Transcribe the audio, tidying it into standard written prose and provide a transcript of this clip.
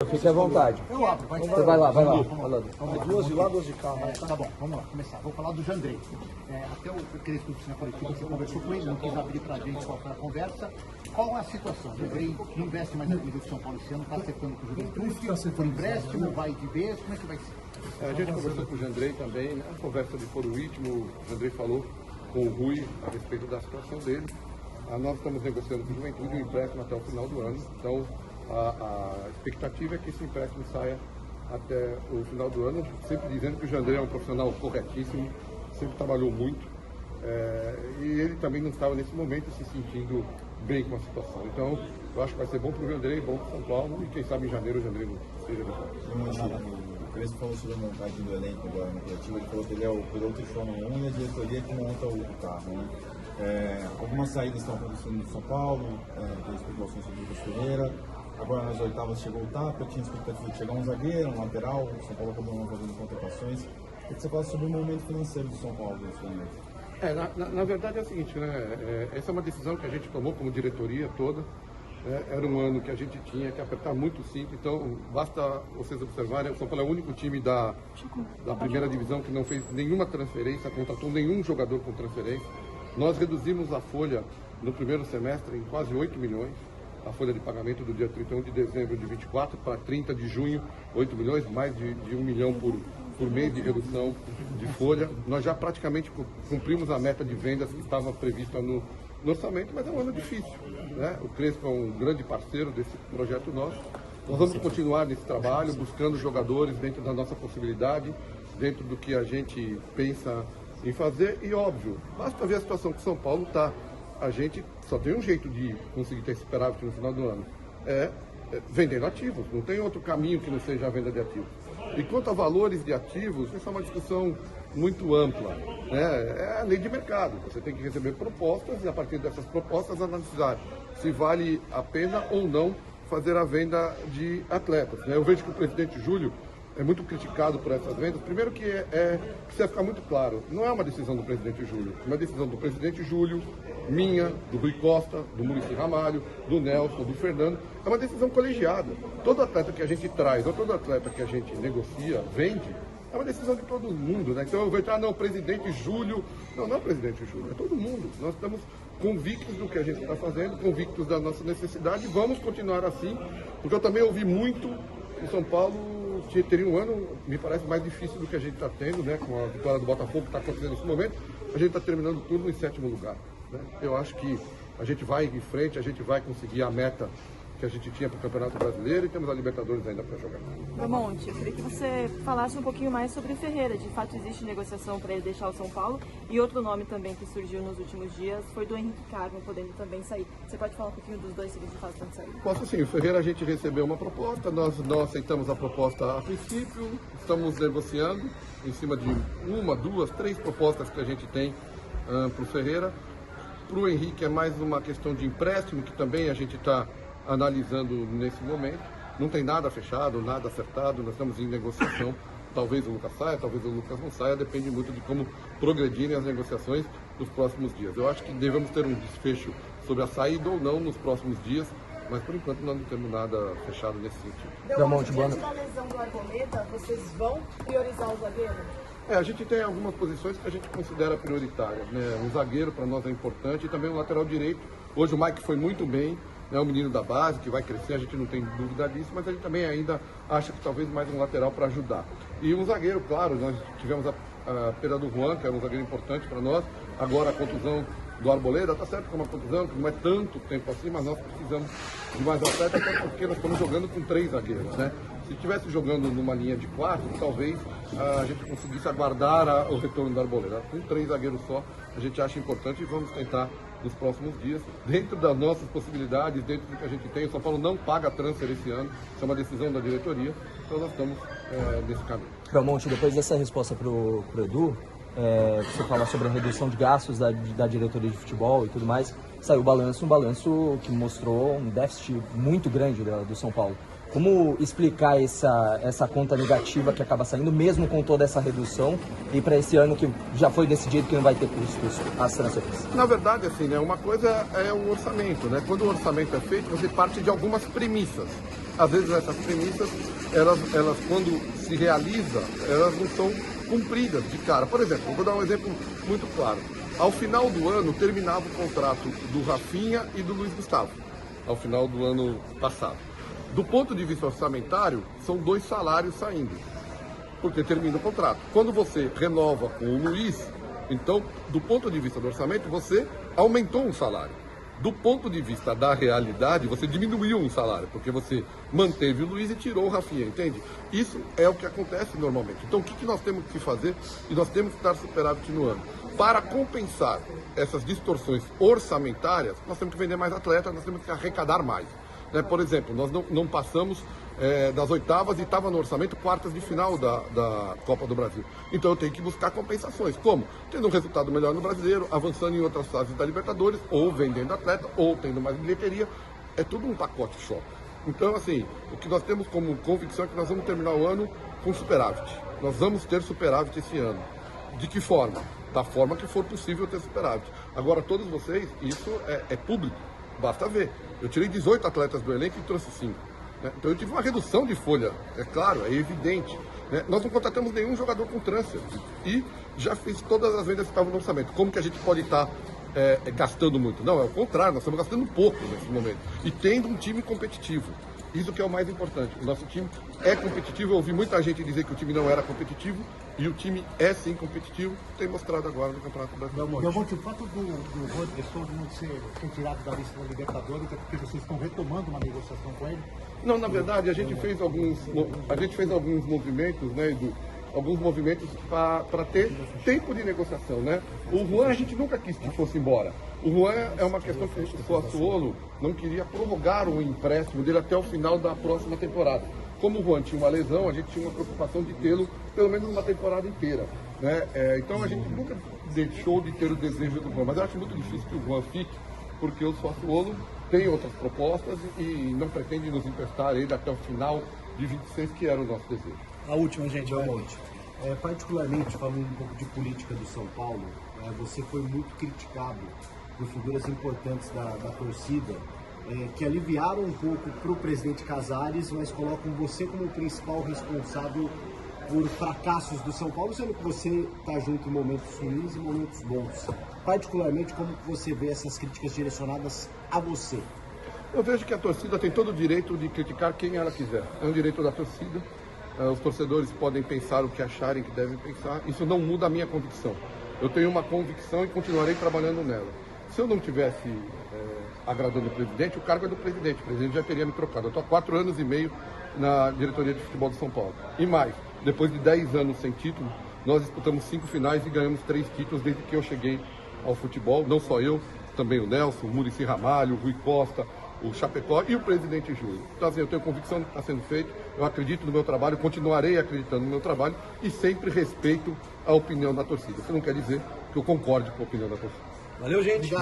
fique à vontade. Eu abro, vai. Você vai lá. Duas de lá, duas de cá. Tá bom, vamos lá, começar. Vou falar do Jandrei. Até aquele estudo na coletiva, você conversou com ele, não quis abrir pra gente qual foi a conversa. Qual é a situação? O Jandrei não investe mais na Liga de São Paulo esse ano, está acertando com o Juventude, por empréstimo, vai de vez, como é que vai ser? A gente conversou com o Jandrei também, né? A conversa de foro íntimo, o Jandrei falou com o Rui a respeito da situação dele. Nós estamos negociando com o Juventude um empréstimo até o final do ano, então a expectativa é que esse empréstimo saia até o final do ano, sempre dizendo que o Jandrei é um profissional corretíssimo, sempre trabalhou muito, e ele também não estava nesse momento se sentindo bem com a situação. Então, eu acho que vai ser bom para o Jandrei, bom para o São Paulo, e quem sabe em janeiro o Jandrei seja de volta. O Crespo falou sobre a montagem do elenco agora no coletivo, ele falou que ele é o piloto de Fórmula 1 e a diretoria que monta o carro, né? Algumas saídas estão acontecendo no São Paulo, tem especulações sobre o Lucas Ferreira. Agora nas oitavas chegou o Tapa, tinha expectativa de chegar um zagueiro, um lateral, o São Paulo acabou não fazendo contratações. O que você fala sobre o momento financeiro do São Paulo nesse momento? Na verdade é o seguinte, né? Essa é uma decisão que a gente tomou como diretoria toda. Era um ano que a gente tinha que apertar muito o cinto, então basta vocês observarem, o São Paulo é o único time da primeira divisão que não fez nenhuma transferência, contratou nenhum jogador com transferência. Nós reduzimos a folha no primeiro semestre em quase 8 milhões, a folha de pagamento do dia 31 de dezembro de 24 para 30 de junho, 8 milhões, mais de 1 milhão por mês de redução de folha. Nós já praticamente cumprimos a meta de vendas que estava prevista no orçamento, mas é um ano difícil, né? O Crespo é um grande parceiro desse projeto nosso. Nós vamos continuar nesse trabalho, buscando jogadores dentro da nossa possibilidade, dentro do que a gente pensa em fazer. E óbvio, basta ver a situação que São Paulo está. A gente só tem um jeito de conseguir ter esse superávit no final do ano, vendendo ativos. Não tem outro caminho que não seja a venda de ativos. E quanto a valores de ativos, essa é uma discussão muito ampla, né? É a lei de mercado. Você tem que receber propostas e, a partir dessas propostas, analisar se vale a pena ou não fazer a venda de atletas, né? Eu vejo que o presidente Júlio é muito criticado por essas vendas. Primeiro que precisa ficar muito claro, não é uma decisão do presidente Júlio, é uma decisão do presidente Júlio, minha, do Rui Costa, do Muricy Ramalho, do Nelson, do Fernando. É uma decisão colegiada. Todo atleta que a gente traz, ou todo atleta que a gente negocia, vende, é uma decisão de todo mundo, né? Então eu vejo, não, o presidente Júlio. Não, não é o presidente Júlio, é todo mundo. Nós estamos convictos do que a gente está fazendo, convictos da nossa necessidade, e vamos continuar assim, porque eu também ouvi muito o São Paulo teria um ano, me parece, mais difícil do que a gente está tendo, né? Com a vitória do Botafogo que está acontecendo nesse momento, a gente está terminando o turno em 7º lugar, né? Eu acho que a gente vai em frente, a gente vai conseguir a meta que a gente tinha para o Campeonato Brasileiro, e temos a Libertadores ainda para jogar. Monte, eu queria que você falasse um pouquinho mais sobre o Ferreira. De fato, existe negociação para ele deixar o São Paulo, e outro nome também que surgiu nos últimos dias foi do Henrique Carmo, podendo também sair. Você pode falar um pouquinho dos dois, se eles de fato estão saindo? Posso sim. O Ferreira, a gente recebeu uma proposta, nós não aceitamos a proposta a princípio, estamos negociando em cima de 1, 2, 3 propostas que a gente tem para o Ferreira. Para o Henrique é mais uma questão de empréstimo, que também a gente está analisando nesse momento. Não tem nada fechado, nada acertado, nós estamos em negociação. Talvez o Lucas saia, talvez o Lucas não saia, depende muito de como progredirem as negociações nos próximos dias. Eu acho que devemos ter um desfecho sobre a saída ou não nos próximos dias, mas por enquanto nós não temos nada fechado nesse sentido. Diante da lesão do Arboleda, vocês vão priorizar o zagueiro? A gente tem algumas posições que a gente considera prioritárias, né? Um zagueiro para nós é importante, e também um lateral direito. Hoje o Mike foi muito bem, é um menino da base que vai crescer, a gente não tem dúvida disso, mas a gente também ainda acha que talvez mais um lateral para ajudar. E um zagueiro, claro, nós tivemos a perda do Juan, que era um zagueiro importante para nós, agora a contusão do Arboleda, tá certo que é uma contusão, que não é tanto tempo assim, mas nós precisamos de mais atletas, até porque nós estamos jogando com 3 zagueiros, né? Se estivesse jogando numa linha de 4, talvez a gente conseguisse aguardar o retorno do Arboleda. Com 3 zagueiros só, a gente acha importante, e vamos tentar nos próximos dias, dentro das nossas possibilidades, dentro do que a gente tem. O São Paulo não paga transfer esse ano, isso é uma decisão da diretoria, então nós estamos nesse caminho. Monte, depois dessa resposta para o Edu, você fala sobre a redução de gastos da diretoria de futebol e tudo mais, saiu um balanço que mostrou um déficit muito grande do São Paulo. Como explicar essa conta negativa que acaba saindo, mesmo com toda essa redução, e para esse ano que já foi decidido que não vai ter custos as transferências? Na verdade, assim, né, uma coisa é o orçamento, né? Quando o orçamento é feito, você parte de algumas premissas. às vezes essas premissas, elas quando se realiza, elas não são cumpridas de cara. Por exemplo, vou dar um exemplo muito claro. Ao final do ano, terminava o contrato do Rafinha e do Luiz Gustavo, ao final do ano passado. Do ponto de vista orçamentário, são 2 salários saindo, porque termina o contrato. Quando você renova com o Luiz, então, do ponto de vista do orçamento, você aumentou um salário. Do ponto de vista da realidade, você diminuiu um salário, porque você manteve o Luiz e tirou o Rafinha, entende? Isso é o que acontece normalmente. Então, o que nós temos que fazer? E nós temos que estar superávit no ano. Para compensar essas distorções orçamentárias, nós temos que vender mais atletas, nós temos que arrecadar mais. Por exemplo, nós não passamos das oitavas e estava no orçamento quartas de final da Copa do Brasil. Então eu tenho que buscar compensações. Como? Tendo um resultado melhor no Brasileiro, avançando em outras fases da Libertadores, ou vendendo atleta, ou tendo mais bilheteria. É tudo um pacote só. Então, assim, o que nós temos como convicção é que nós vamos terminar o ano com superávit. Nós vamos ter superávit esse ano. De que forma? Da forma que for possível ter superávit. Agora, todos vocês, isso é público. Basta ver. Eu tirei 18 atletas do elenco e trouxe 5. Né? Então eu tive uma redução de folha, é claro, é evidente. Né? Nós não contratamos nenhum jogador com transfer. E já fiz todas as vendas que estavam no orçamento. Como que a gente pode estar gastando muito? Não, é o contrário, nós estamos gastando pouco nesse momento. E tendo um time competitivo. Isso que é o mais importante. O nosso time é competitivo. Eu ouvi muita gente dizer que o time não era competitivo. E o time é sim competitivo. Tem mostrado agora no Campeonato Brasileiro. Belmonte, o fato do Juan Pessoa não ser retirado da lista da Libertadores é porque vocês estão retomando uma negociação com ele? Não, na verdade, a gente fez alguns movimentos, né, Edu? Alguns movimentos para ter tempo de negociação, né? O Juan a gente nunca quis que fosse embora. O Juan é uma questão que o Sassuolo não queria prorrogar o empréstimo dele até o final da próxima temporada. Como o Juan tinha uma lesão, a gente tinha uma preocupação de tê-lo pelo menos uma temporada inteira, né? Então a gente nunca deixou de ter o desejo do Juan, mas eu acho muito difícil que o Juan fique, porque o Sassuolo tem outras propostas e não pretende nos emprestar ele até o final de 26, que era o nosso desejo. A última, gente, Belmonte. Particularmente falando um pouco de política do São Paulo, você foi muito criticado por figuras importantes da torcida, que aliviaram um pouco para o presidente Casares, mas colocam você como o principal responsável por fracassos do São Paulo, sendo que você está junto em momentos ruins e momentos bons. Particularmente, como você vê essas críticas direcionadas a você? Eu vejo que a torcida tem todo o direito de criticar quem ela quiser. É um direito da torcida. Os torcedores podem pensar o que acharem que devem pensar. Isso não muda a minha convicção. Eu tenho uma convicção e continuarei trabalhando nela. Se eu não tivesse agradando o presidente, o cargo é do presidente. O presidente já teria me trocado. Eu estou há 4 anos e meio na diretoria de futebol de São Paulo. E mais, depois de 10 anos sem título, nós disputamos 5 finais e ganhamos 3 títulos desde que eu cheguei ao futebol. Não só eu, também o Nelson, o Muricy Ramalho, o Rui Costa, o Chapecó e o presidente Júlio. Então, assim, eu tenho convicção do que está sendo feito, eu acredito no meu trabalho, continuarei acreditando no meu trabalho e sempre respeito a opinião da torcida. Isso não quer dizer que eu concorde com a opinião da torcida. Valeu, gente!